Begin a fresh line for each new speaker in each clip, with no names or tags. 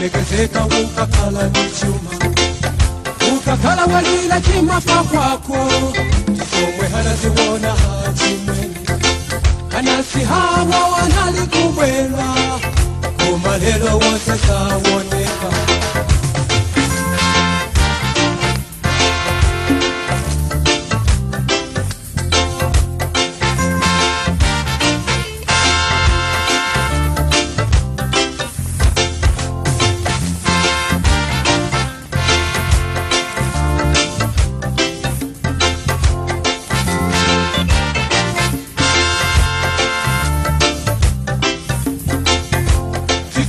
Ulegezeka ukakala nichuma, ukakala walila chimafa kwako. Somwe hanaziwona hachimweni, hanasi hawa wanalikubwela, kumalelo wose sawoneka.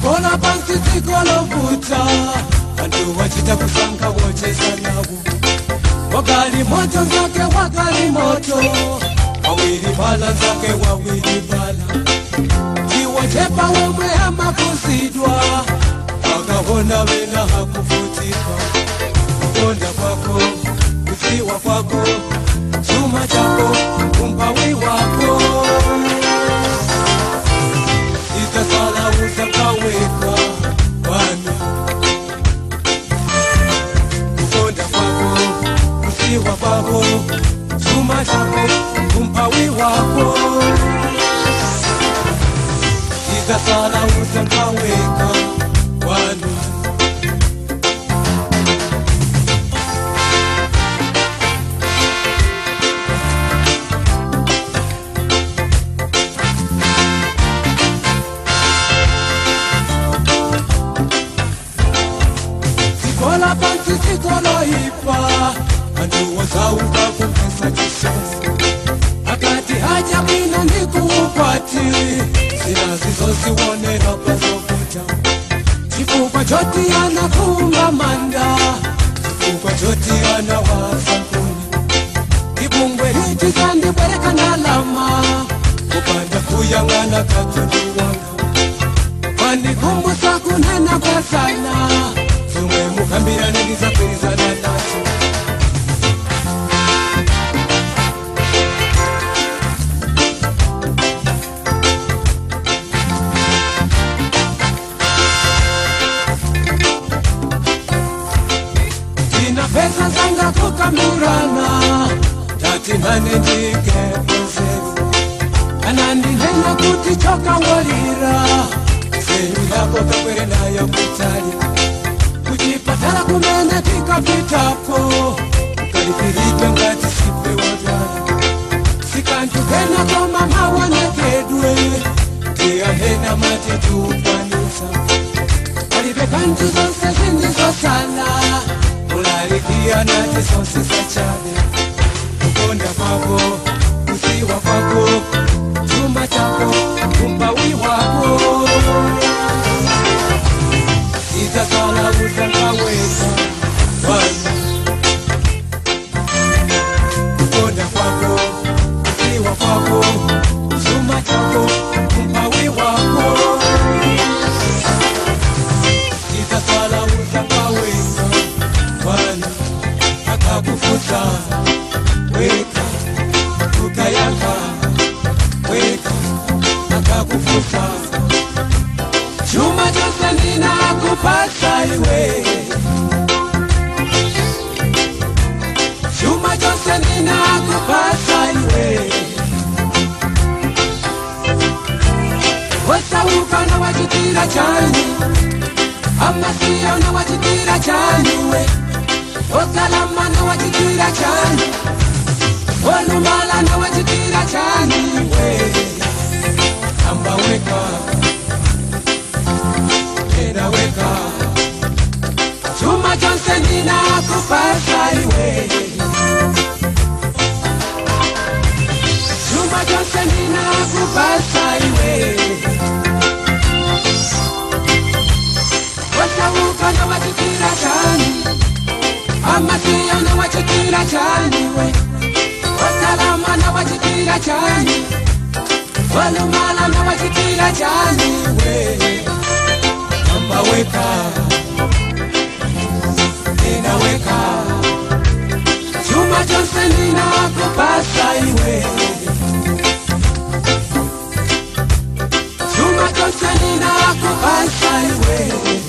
Kola pansi tikolo buta, andu wachita kusanga wocheza nabu. Wagali moto zake wagali moto, wawili bala zake wawili bala. Kiwachepa umwe ama kusidwa, wakahona wena hakufutika. Konda kwako, kusiwa kwako, chuma chako, kumpawi wako. Itasala uzakaweka wana, kukonda kwako, kusiwa kwako, chuma chako, kumpawi wako. Itasala uzakaweka wana. Kola pansi sikolo hipa, andu wasauka kumpesa chisasi. Akati haja mina ndikuupati, sina zizosi wone hapa zokuta. Chikupa choti anakumba manda, chikupa choti anawasampuni. Kibungwe hiti kandi bereka nalama, kupanda kuyangana katundi wanga. Mani kumbusa kunena kwa sana, Zumwe mukambira negiza kweza na nacho. Tina pesa zanga kukamirana, tati mane ndike prosesu. Anandi hena kuti choka walira, seyu yako kakwere na ya kutali. Kujipatala kumene tikapitapo, ukalifirike ngati sipe wadala. Sikantu kena koma mawanekedwe, tia hena mati tupanisa. Kalibe kantu zonse zindizo sana, ulalikia nati zonse sachade. Kukonda kwako, kusiwa kwako, chuma chako, kumbawi wako. Itasala uzakaweka wana, kukonda kwako, kusiwa kwako, chuma chako, kumpawi wako. Itasala uzakaweka wana, akakufuta weka, tukayaka weka, akakufuta. Chuma chose nina kupasa iwe, chuma chose nina kupasa iwe. Wasauka na wachitira chani, ama siyo na wachitira chani we. Osalama na wachitira chani, olumala na wachitira chani we. Amba weka, weka, chuma chose nina kupasa iwe, chuma chose nina kupasa iwe. Wasauka na wachitira chani, ama siyo na wachitira chani we. Wasalama na wachitira chani, walumala na wachitira chani we. Amba weka, ninaweka, chuma chose nina kupasa iwe, chuma chose nina kupasa iwe.